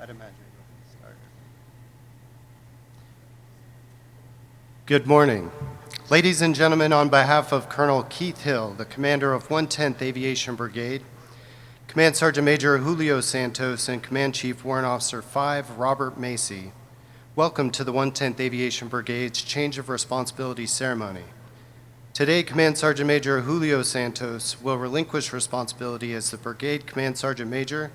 I'd imagine we'll start. Good morning. Ladies and gentlemen, on behalf of Colonel Keith Hill, the commander of 110th Aviation Brigade, Command Sergeant Major Julio Santos, and Command Chief Warrant Officer 5, Robert Macy, welcome to the 110th Aviation Brigade's Change of Responsibility ceremony. Today, Command Sergeant Major Julio Santos will relinquish responsibility as the Brigade Command Sergeant Major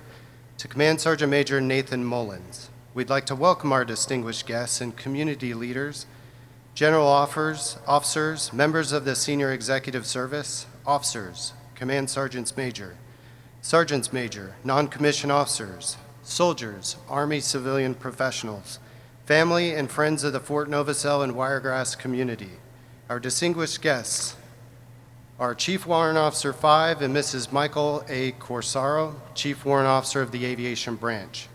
to Command Sergeant Major Nathan Mullins. We'd like to welcome our distinguished guests and community leaders, general officers, members of the Senior Executive Service, officers, Command Sergeants Major, Sergeants Major, non-commissioned officers, soldiers, Army civilian professionals, family and friends of the Fort Novosel and Wiregrass community. Our distinguished guests are Chief Warrant Officer 5 and Mrs. Michael A. Corsaro, Chief Warrant Officer of the Aviation Branch,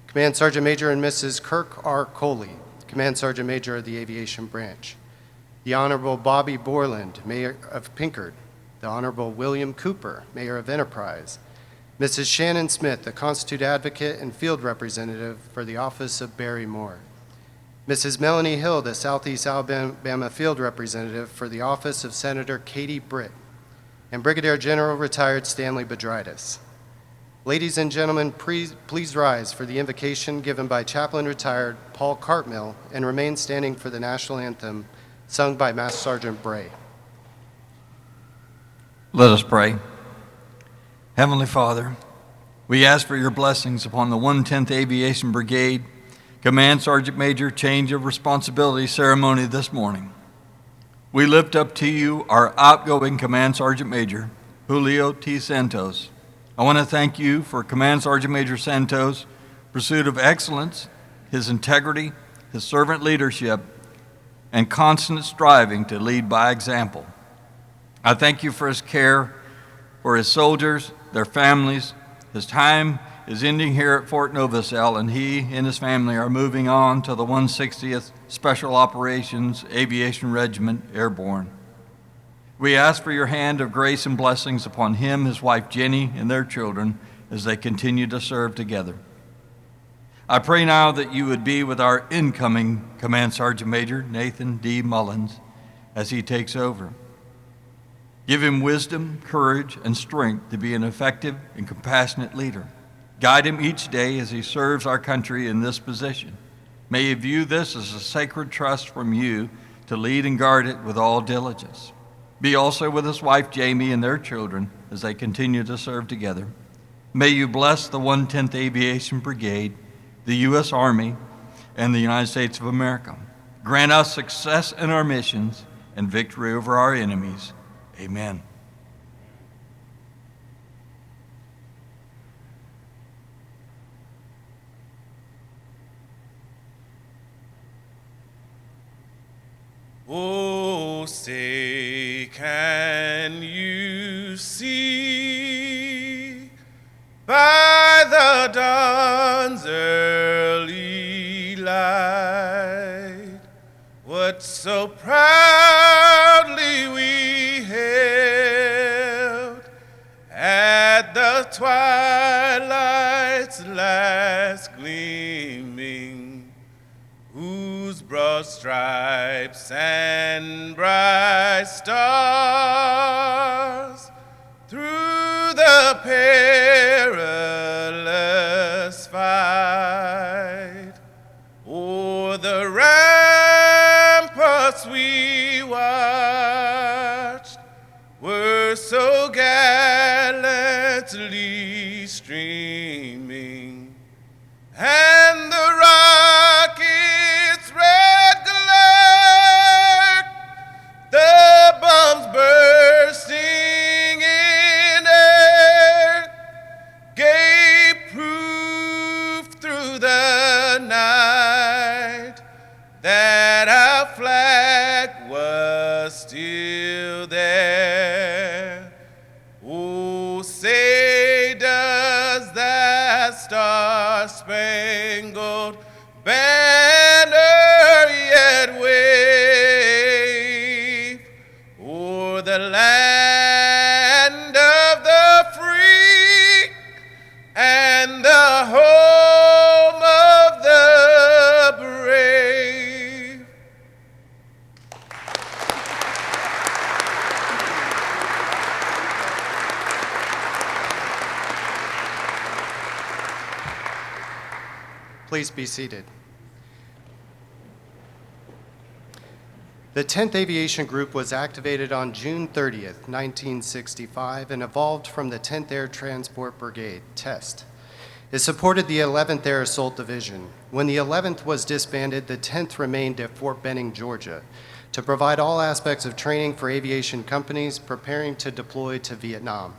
Command Sergeant Major and Mrs. Kirk R. Coley, Command Sergeant Major of the Aviation Branch, the Honorable Bobby Borland, Mayor of Pinkard, the Honorable William Cooper, Mayor of Enterprise, Mrs. Shannon Smith, the Constitute Advocate and Field Representative for the Office of Barry Moore, Mrs. Melanie Hill, the Southeast Alabama Field Representative for the Office of Senator Katie Britt, and Brigadier General Retired Stanley Bedridis. Ladies and gentlemen, please rise for the invocation given by Chaplain Retired Paul Cartmill and remain standing for the national anthem sung by Master Sergeant Bray. Let us pray. Heavenly Father, we ask for your blessings upon the 110th Aviation Brigade Command Sergeant Major Change of Responsibility ceremony this morning. We lift up to you our outgoing Command Sergeant Major, Julio T. Santos. I want to thank you for Command Sergeant Major Santos' pursuit of excellence, his integrity, his servant leadership, and constant striving to lead by example. I thank you for his care for his soldiers, their families. His time is ending here at Fort Novosel, and he and his family are moving on to the 160th Special Operations Aviation Regiment Airborne. We ask for your hand of grace and blessings upon him, his wife Jenny, and their children as they continue to serve together. I pray now that you would be with our incoming Command Sergeant Major, Nathan D. Mullins, as he takes over. Give him wisdom, courage, and strength to be an effective and compassionate leader. Guide him each day as he serves our country in this position. May he view this as a sacred trust from you to lead and guard it with all diligence. Be also with his wife Jamie and their children as they continue to serve together. May you bless the 110th Aviation Brigade, the U.S. Army, and the United States of America. Grant us success in our missions and victory over our enemies. Amen. Oh, say, can you see by the dawn's early light what so proudly we hailed at the twilight's last gleaming, whose broad stripes and bright stars through the perilous fight o'er the ramparts we watched were so gallantly streaming, and the rocket's red glare, the bombs bursting in air, gave proof through the night that our flag was still there. Oh, say does that star-spangled banner yet wave o'er the land of the free and the home Please be seated. The 10th Aviation Group was activated on June 30th, 1965, and evolved from the 10th Air Transport Brigade, TEST. It supported the 11th Air Assault Division. When the 11th was disbanded, the 10th remained at Fort Benning, Georgia, to provide all aspects of training for aviation companies preparing to deploy to Vietnam.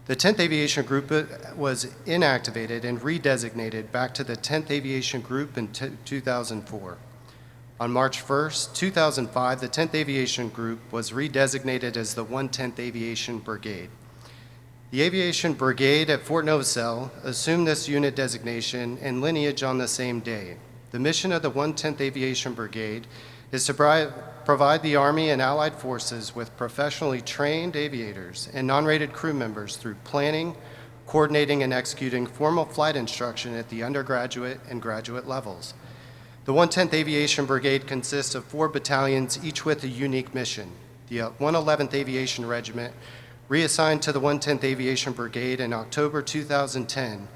The 10th Aviation Group was inactivated and redesignated back to the 10th Aviation Group in 2004. On March 1st, 2005, the 10th Aviation Group was redesignated as the 110th Aviation Brigade. The Aviation Brigade at Fort Novosel assumed this unit designation and lineage on the same day. The mission of the 110th Aviation Brigade is to provide the Army and Allied forces with professionally trained aviators and non-rated crew members through planning, coordinating, and executing formal flight instruction at the undergraduate and graduate levels. The 110th Aviation Brigade consists of 4 battalions, each with a unique mission. The 111th Aviation Regiment, reassigned to the 110th Aviation Brigade in October 2010,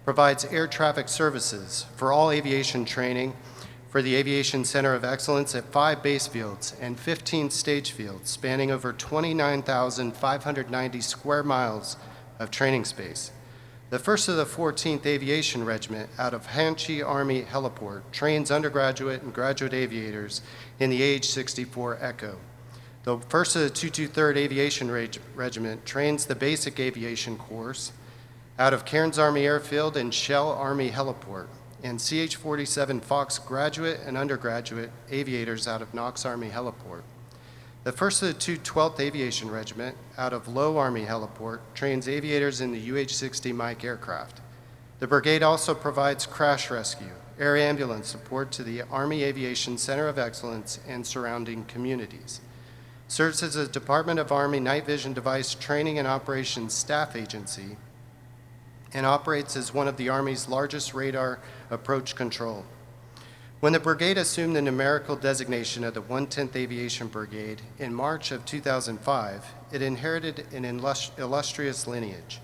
provides air traffic services for all aviation training for the Aviation Center of Excellence at 5 base fields and 15 stage fields, spanning over 29,590 square miles of training space. The 1st of the 14th Aviation Regiment out of Hanchi Army Heliport trains undergraduate and graduate aviators in the AH-64 Echo. The 1st of the 223rd Aviation Regiment trains the Basic Aviation Course out of Cairns Army Airfield and Shell Army Heliport, and CH-47 Fox graduate and undergraduate aviators out of Knox Army Heliport. The 1st of the 212th Aviation Regiment, out of Low Army Heliport, trains aviators in the UH-60 Mike aircraft. The brigade also provides crash rescue, air ambulance support to the Army Aviation Center of Excellence and surrounding communities. Serves as a Department of Army Night Vision Device Training and Operations Staff Agency, and operates as one of the Army's largest radar approach control. When the brigade assumed the numerical designation of the 110th Aviation Brigade in March of 2005, it inherited an illustrious lineage.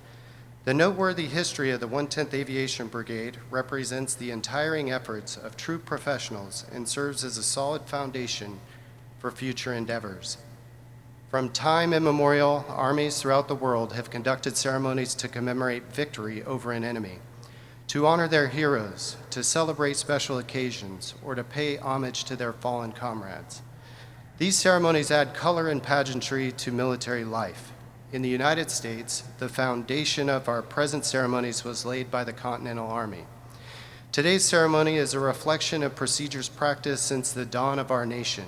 The noteworthy history of the 110th Aviation Brigade represents the untiring efforts of true professionals and serves as a solid foundation for future endeavors. From time immemorial, armies throughout the world have conducted ceremonies to commemorate victory over an enemy, to honor their heroes, to celebrate special occasions, or to pay homage to their fallen comrades. These ceremonies add color and pageantry to military life. In the United States, the foundation of our present ceremonies was laid by the Continental Army. Today's ceremony is a reflection of procedures practiced since the dawn of our nation.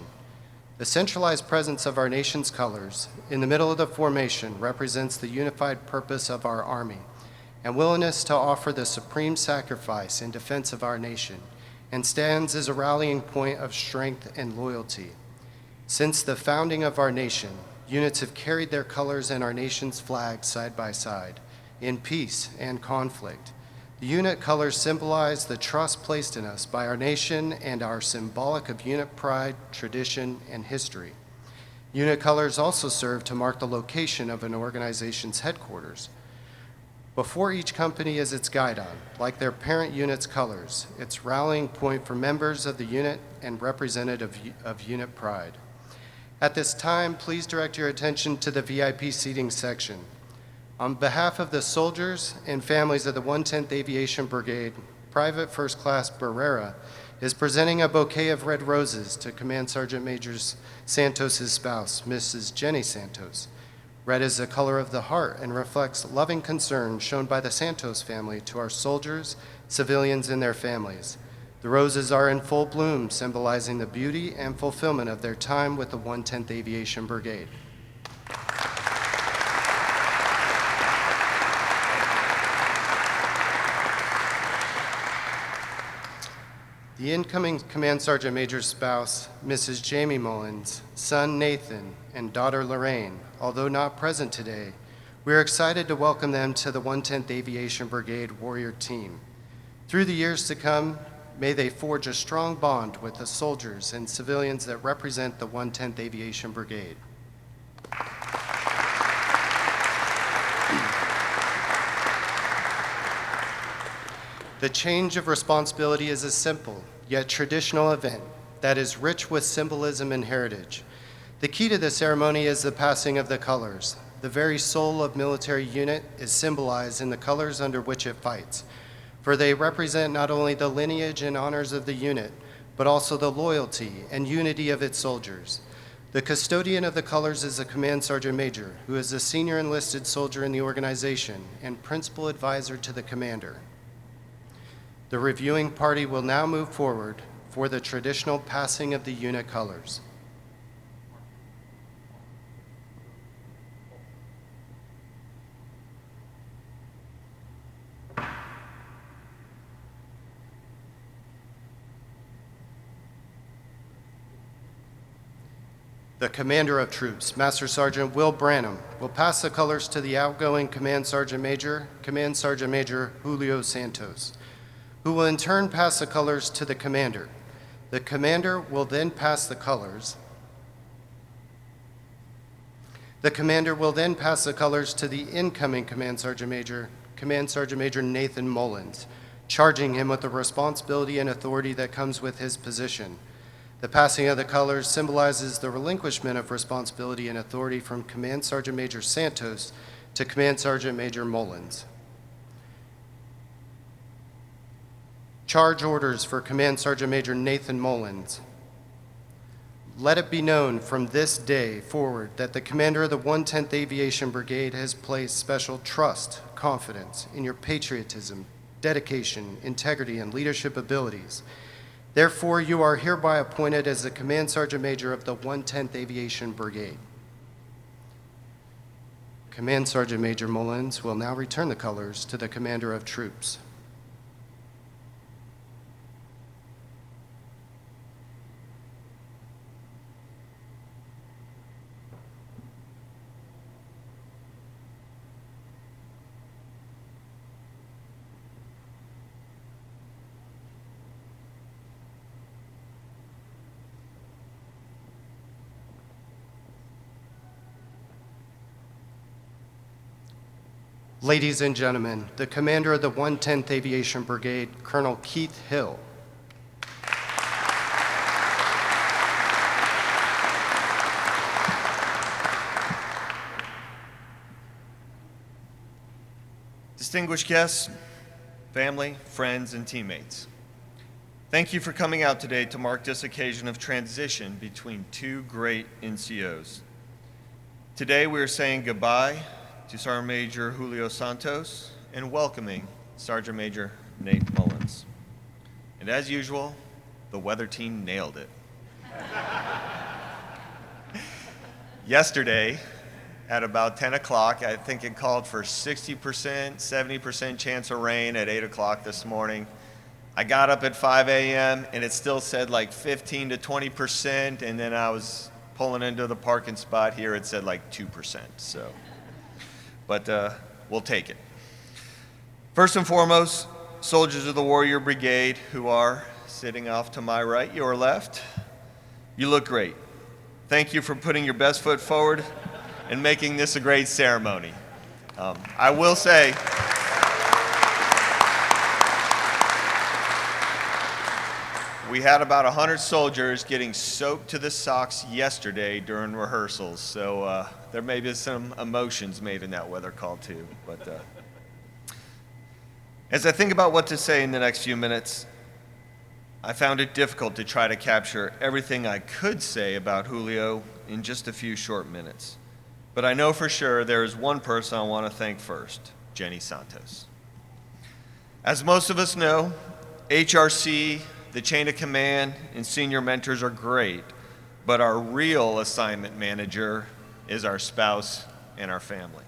The centralized presence of our nation's colors in the middle of the formation represents the unified purpose of our Army and willingness to offer the supreme sacrifice in defense of our nation, and stands as a rallying point of strength and loyalty. Since the founding of our nation, units have carried their colors and our nation's flag side by side, in peace and conflict. The unit colors symbolize the trust placed in us by our nation and are symbolic of unit pride, tradition, and history. Unit colors also serve to mark the location of an organization's headquarters. Before each company is its guidon, like their parent unit's colors, its rallying point for members of the unit and representative of unit pride. At this time, please direct your attention to the VIP seating section. On behalf of the soldiers and families of the 110th Aviation Brigade, Private First Class Barrera is presenting a bouquet of red roses to Command Sergeant Major Santos' spouse, Mrs. Jenny Santos. Red is the color of the heart and reflects loving concern shown by the Santos family to our soldiers, civilians, and their families. The roses are in full bloom, symbolizing the beauty and fulfillment of their time with the 110th Aviation Brigade. The incoming Command Sergeant Major's spouse, Mrs. Jamie Mullins, son Nathan, and daughter Lorraine, although not present today, we are excited to welcome them to the 110th Aviation Brigade Warrior Team. Through the years to come, may they forge a strong bond with the soldiers and civilians that represent the 110th Aviation Brigade. The change of responsibility is a simple, yet traditional event that is rich with symbolism and heritage. The key to the ceremony is the passing of the colors. The very soul of military unit is symbolized in the colors under which it fights, for they represent not only the lineage and honors of the unit, but also the loyalty and unity of its soldiers. The custodian of the colors is the Command Sergeant Major, who is the senior enlisted soldier in the organization and principal advisor to the commander. The reviewing party will now move forward for the traditional passing of the unit colors. The Commander of Troops, Master Sergeant Will Branham, will pass the colors to the outgoing Command Sergeant Major Julio Santos, who will in turn pass the colors to the Commander. The Commander will then pass the colors. The Commander will then pass the colors to the incoming Command Sergeant Major Nathan Mullins, charging him with the responsibility and authority that comes with his position. The passing of the colors symbolizes the relinquishment of responsibility and authority from Command Sergeant Major Santos to Command Sergeant Major Mullins. Charge orders for Command Sergeant Major Nathan Mullins. Let it be known from this day forward that the commander of the 110th Aviation Brigade has placed special trust, confidence in your patriotism, dedication, integrity, and leadership abilities. Therefore, you are hereby appointed as the Command Sergeant Major of the 110th Aviation Brigade. Command Sergeant Major Mullins will now return the colors to the Commander of Troops. Ladies and gentlemen, the Commander of the 110th Aviation Brigade, Colonel Keith Hill. Distinguished guests, family, friends, and teammates, thank you for coming out today to mark this occasion of transition between two great NCOs. Today we are saying goodbye to Sergeant Major Julio Santos and welcoming Sergeant Major Nate Mullins. And as usual, the weather team nailed it. Yesterday, at about 10 o'clock, I think it called for 60%, 70% chance of rain at 8 o'clock this morning. I got up at 5 a.m. and it still said like 15 to 20%, and then I was pulling into the parking spot here, it said like 2%. But we'll take it. First and foremost, soldiers of the Warrior Brigade who are sitting off to my right, your left, you look great. Thank you for putting your best foot forward and making this a great ceremony. I will say, we had about 100 soldiers getting soaked to the socks yesterday during rehearsals, so there may be some emotions made in that weather call too. But as I think about what to say in the next few minutes, I found it difficult to try to capture everything I could say about Julio in just a few short minutes. But I know for sure there is one person I want to thank first, Jenny Santos. As most of us know, HRC, the chain of command, and senior mentors are great, but our real assignment manager is our spouse and our family.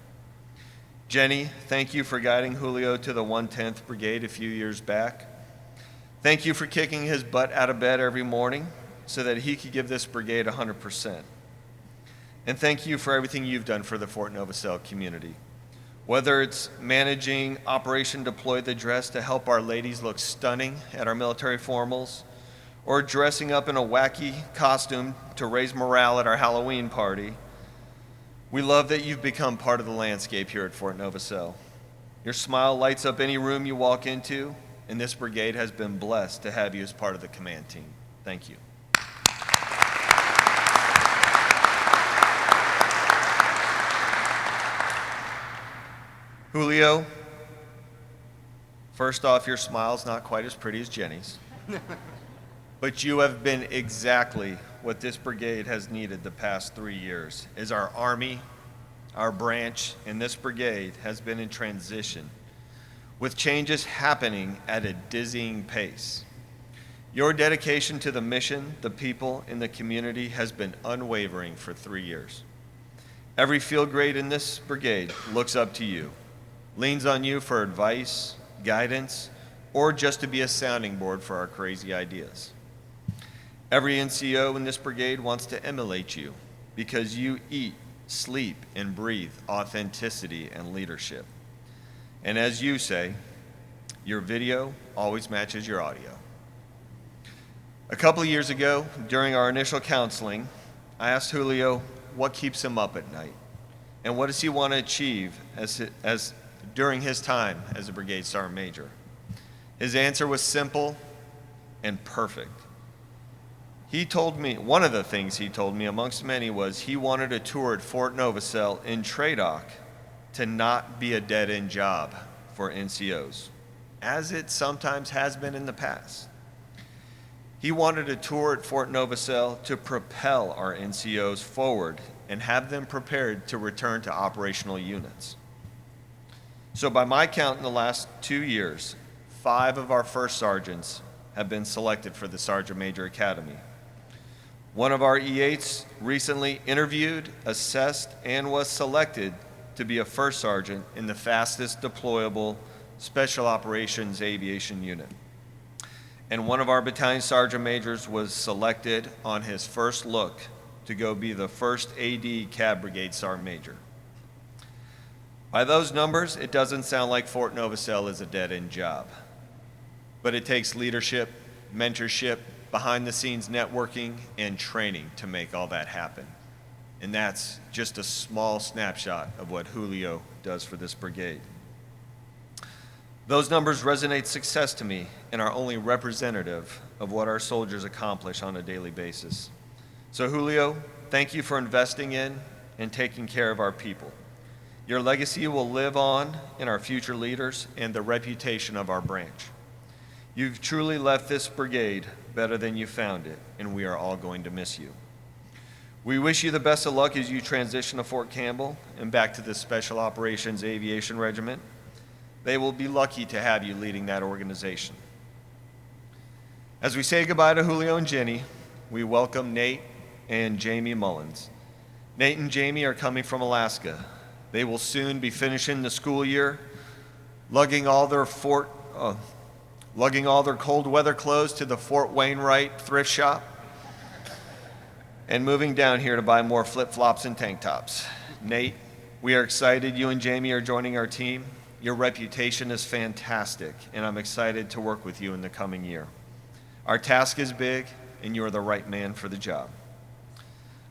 Jenny, thank you for guiding Julio to the 110th Brigade a few years back. Thank you for kicking his butt out of bed every morning so that he could give this brigade 100%. And thank you for everything you've done for the Fort Novosel community. Whether it's managing Operation Deploy the Dress to help our ladies look stunning at our military formals, or dressing up in a wacky costume to raise morale at our Halloween party, we love that you've become part of the landscape here at Fort Novosel. Your smile lights up any room you walk into, and this brigade has been blessed to have you as part of the command team. Thank you. Julio, first off, your smile's not quite as pretty as Jenny's, but you have been exactly what this brigade has needed the past 3 years, as our Army, our branch, and this brigade has been in transition, with changes happening at a dizzying pace. Your dedication to the mission, the people, and the community has been unwavering for 3 years. Every field grade in this brigade looks up to you, leans on you for advice, guidance, or just to be a sounding board for our crazy ideas. Every NCO in this brigade wants to emulate you because you eat, sleep, and breathe authenticity and leadership. And as you say, your video always matches your audio. A couple of years ago, during our initial counseling, I asked Julio what keeps him up at night and what does he want to achieve during his time as a brigade sergeant major. His answer was simple and perfect. He told me, one of the things he told me amongst many was he wanted a tour at Fort Novosel in Tradoc to not be a dead-end job for NCOs, as it sometimes has been in the past. He wanted a tour at Fort Novosel to propel our NCOs forward and have them prepared to return to operational units. So by my count in the last 2 years, 5 of our first sergeants have been selected for the Sergeant Major Academy. One of our E8s recently interviewed, assessed, and was selected to be a first sergeant in the fastest deployable Special Operations Aviation Unit. And one of our battalion sergeant majors was selected on his first look to go be the first AD Cab Brigade Sergeant Major. By those numbers, it doesn't sound like Fort Novosel is a dead-end job. But it takes leadership, mentorship, behind-the-scenes networking, and training to make all that happen. And that's just a small snapshot of what Julio does for this brigade. Those numbers resonate success to me and are only representative of what our soldiers accomplish on a daily basis. So Julio, thank you for investing in and taking care of our people. Your legacy will live on in our future leaders and the reputation of our branch. You've truly left this brigade better than you found it, and we are all going to miss you. We wish you the best of luck as you transition to Fort Campbell and back to the Special Operations Aviation Regiment. They will be lucky to have you leading that organization. As we say goodbye to Julio and Jenny, we welcome Nate and Jamie Mullins. Nate and Jamie are coming from Alaska. They will soon be finishing the school year, lugging all their cold weather clothes to the Fort Wainwright thrift shop, and moving down here to buy more flip-flops and tank tops. Nate, we are excited you and Jamie are joining our team. Your reputation is fantastic, and I'm excited to work with you in the coming year. Our task is big, and you are the right man for the job.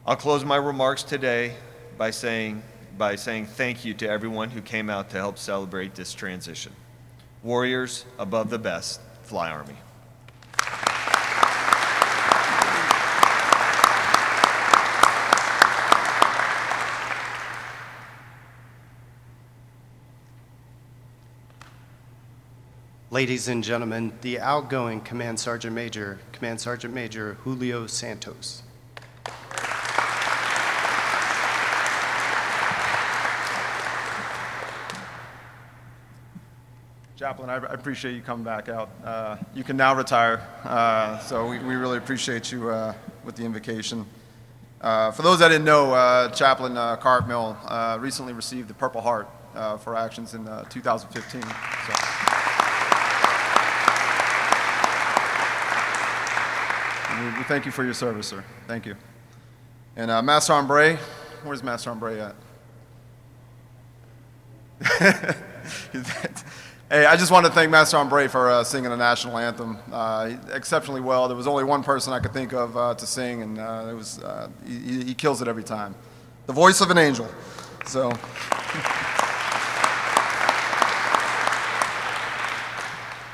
I'll close my remarks today by saying thank you to everyone who came out to help celebrate this transition. Warriors above the best, fly Army. Ladies and gentlemen, the outgoing Command Sergeant Major Julio Santos. Chaplain, I appreciate you coming back out. You can now retire, so we really appreciate you with the invocation. For those that didn't know, Chaplain Cartmill recently received the Purple Heart for actions in 2015. So. We thank you for your service, sir. Thank you. And Master Ombre, where's Master Ombre at? Hey, I just want to thank Master Ombre for singing the national anthem exceptionally well. There was only one person I could think of to sing, and he kills it every time. The voice of an angel. So.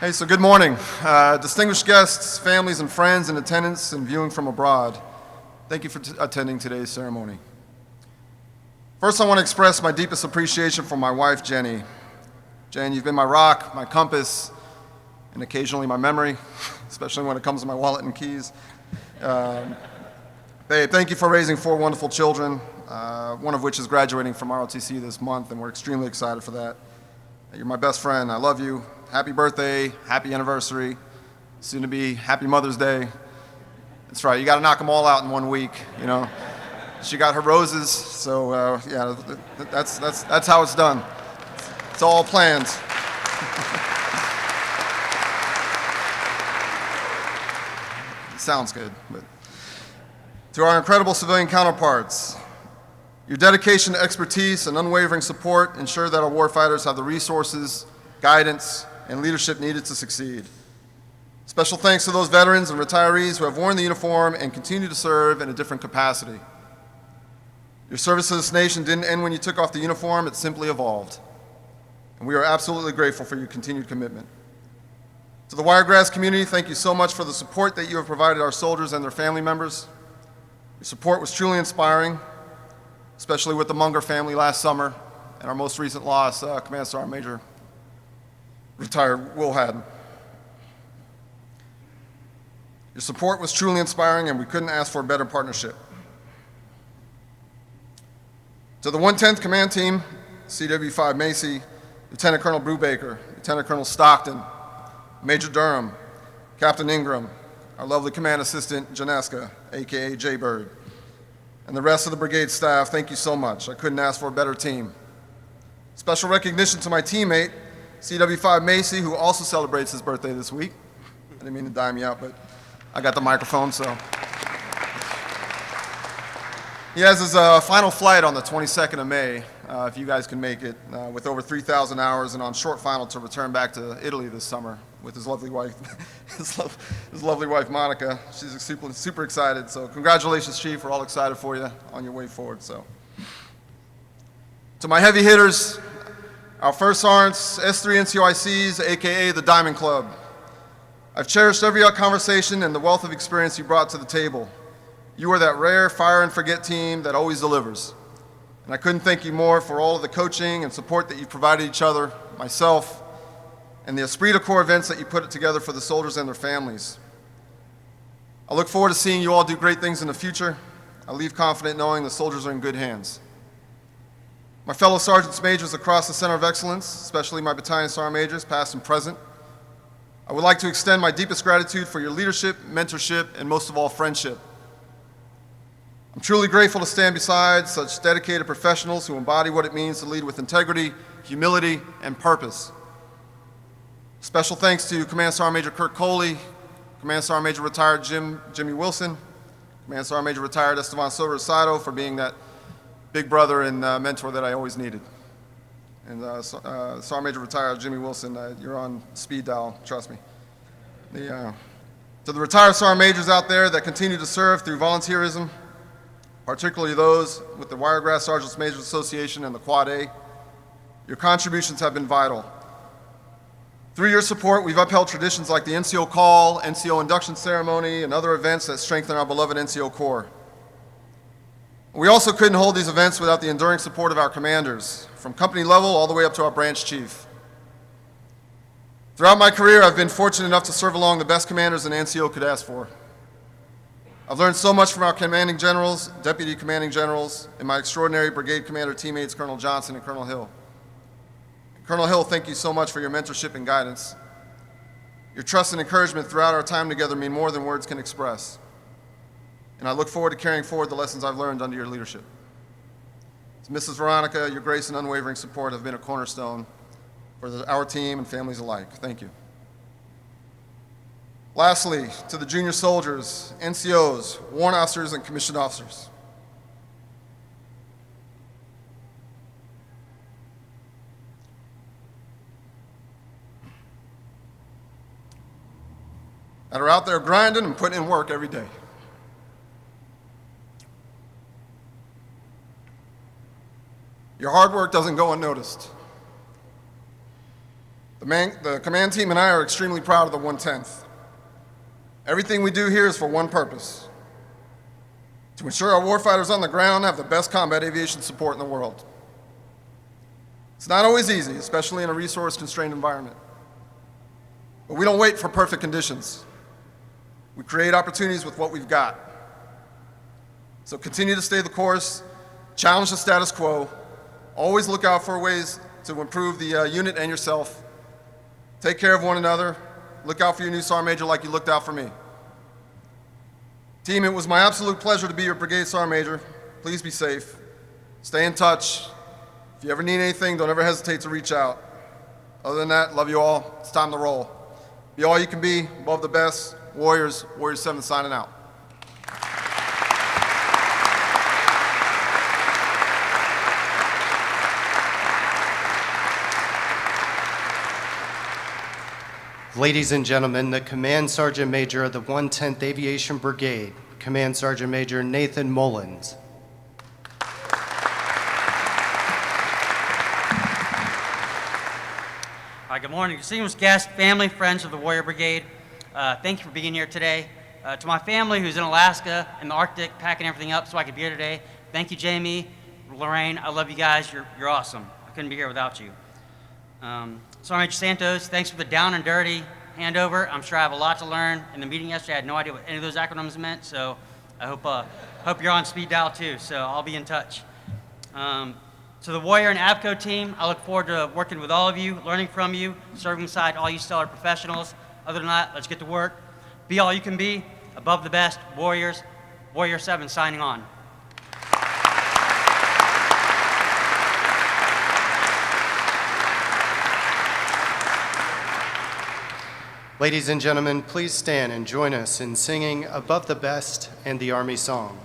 Hey, so good morning. Distinguished guests, families and friends in attendance and viewing from abroad, thank you for attending today's ceremony. First, I want to express my deepest appreciation for my wife, Jenny. Jen, you've been my rock, my compass, and occasionally my memory, especially when it comes to my wallet and keys. Babe, thank you for raising 4 wonderful children, one of which is graduating from ROTC this month, and we're extremely excited for that. You're my best friend. I love you. Happy birthday, happy anniversary, soon to be happy Mother's Day. That's right, you got to knock them all out in 1 week, you know. She got her roses, so yeah, that's how it's done. It's all planned. Sounds good. But to our incredible civilian counterparts, your dedication to expertise and unwavering support ensure that our warfighters have the resources, guidance, and leadership needed to succeed. Special thanks to those veterans and retirees who have worn the uniform and continue to serve in a different capacity. Your service to this nation didn't end when you took off the uniform, it simply evolved. And we are absolutely grateful for your continued commitment. To the Wiregrass community, thank you so much for the support that you have provided our soldiers and their family members. Your support was truly inspiring, especially with the Munger family last summer and our most recent loss, Command Sergeant Major retired Will Haddon. Your support was truly inspiring, and we couldn't ask for a better partnership. To the 110th Command Team, CW5 Macy, Lieutenant Colonel Brubaker, Lieutenant Colonel Stockton, Major Durham, Captain Ingram, our lovely Command Assistant, Janeska, AKA Jaybird, and the rest of the brigade staff, thank you so much. I couldn't ask for a better team. Special recognition to my teammate, CW5 Macy, who also celebrates his birthday this week. I didn't mean to dime you out, but I got the microphone, so. He has his final flight on the 22nd of May, if you guys can make it, with over 3,000 hours and on short final to return back to Italy this summer with his lovely wife, his lovely wife Monica. She's super excited, so congratulations, Chief. We're all excited for you on your way forward. So, to my heavy hitters, our First Sergeants, S3 NCOICs, AKA the Diamond Club. I've cherished every conversation and the wealth of experience you brought to the table. You are that rare fire and forget team that always delivers. And I couldn't thank you more for all of the coaching and support that you provided each other, myself, and the esprit de corps events that you put together for the soldiers and their families. I look forward to seeing you all do great things in the future. I leave confident knowing the soldiers are in good hands. My fellow sergeants majors across the Center of Excellence, especially my battalion sergeant majors, past and present, I would like to extend my deepest gratitude for your leadership, mentorship, and most of all, friendship. I'm truly grateful to stand beside such dedicated professionals who embody what it means to lead with integrity, humility, and purpose. Special thanks to Command Sergeant Major Kirk Coley, Command Sergeant Major retired Jimmy Wilson, Command Sergeant Major retired Esteban Silva Rosado for being that big brother and mentor that I always needed. And Sergeant Major retired Jimmy Wilson, you're on speed dial, trust me. To the retired Sergeant Majors out there that continue to serve through volunteerism, particularly those with the Wiregrass Sergeants Majors Association and the Quad A, your contributions have been vital. Through your support, we've upheld traditions like the NCO Call, NCO Induction Ceremony, and other events that strengthen our beloved NCO Corps. We also couldn't hold these events without the enduring support of our commanders, from company level all the way up to our branch chief. Throughout my career, I've been fortunate enough to serve along the best commanders an NCO could ask for. I've learned so much from our commanding generals, deputy commanding generals, and my extraordinary brigade commander teammates, Colonel Johnson and Colonel Hill. Colonel Hill, thank you so much for your mentorship and guidance. Your trust and encouragement throughout our time together mean more than words can express. And I look forward to carrying forward the lessons I've learned under your leadership. To Mrs. Veronica, your grace and unwavering support have been a cornerstone for our team and families alike. Thank you. Lastly, to the junior soldiers, NCOs, warrant officers, and commissioned officers. That are out there grinding and putting in work every day. Your hard work doesn't go unnoticed. The command team and I are extremely proud of the 110th. Everything we do here is for one purpose: to ensure our warfighters on the ground have the best combat aviation support in the world. It's not always easy, especially in a resource-constrained environment. But we don't wait for perfect conditions. We create opportunities with what we've got. So continue to stay the course, challenge the status quo, always look out for ways to improve the unit and yourself. Take care of one another. Look out for your new Sergeant Major like you looked out for me. Team, it was my absolute pleasure to be your Brigade Sergeant Major. Please be safe. Stay in touch. If you ever need anything, don't ever hesitate to reach out. Other than that, love you all. It's time to roll. Be all you can be, above the best. Warriors, Warriors 7 signing out. Ladies and gentlemen, the Command Sergeant Major of the 110th Aviation Brigade, Command Sergeant Major Nathan Mullins. Hi, good morning. Distinguished guests, family, friends of the Warrior Brigade, thank you for being here today. To my family who's in Alaska, in the Arctic, packing everything up so I could be here today, thank you, Jamie, Lorraine. I love you guys. You're awesome. I couldn't be here without you. Sergeant Major Santos, thanks for the down and dirty handover. I'm sure I have a lot to learn. In the meeting yesterday, I had no idea what any of those acronyms meant, so I hope you're on speed dial too, so I'll be in touch. To the Warrior and AVCO team, I look forward to working with all of you, learning from you, serving beside all you stellar professionals. Other than that, let's get to work. Be all you can be, above the best, Warriors, Warrior 7 signing on. Ladies and gentlemen, please stand and join us in singing Above the Best and the Army Song.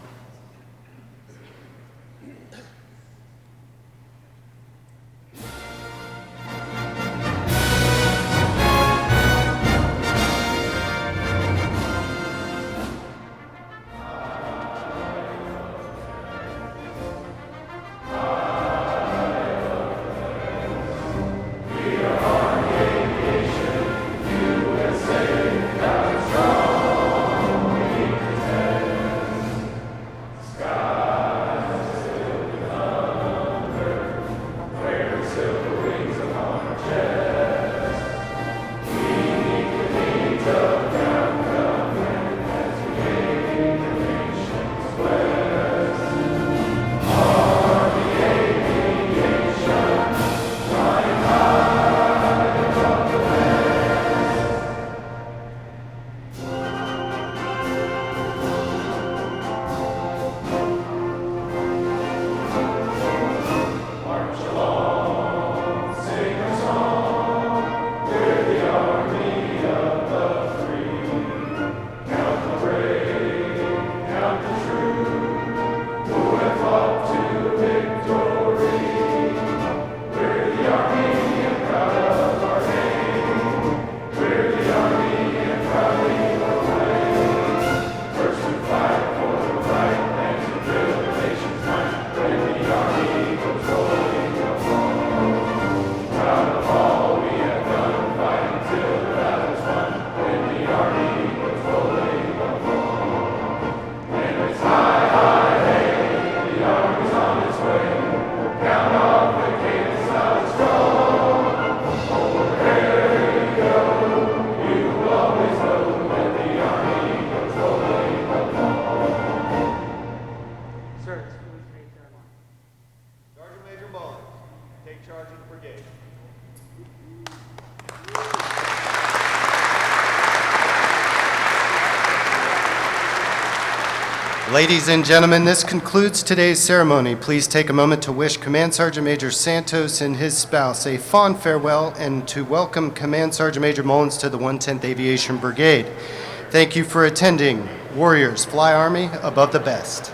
Ladies and gentlemen, this concludes today's ceremony. Please take a moment to wish Command Sergeant Major Santos and his spouse a fond farewell and to welcome Command Sergeant Major Mullins to the 110th Aviation Brigade. Thank you for attending. Warriors, fly Army, above the best.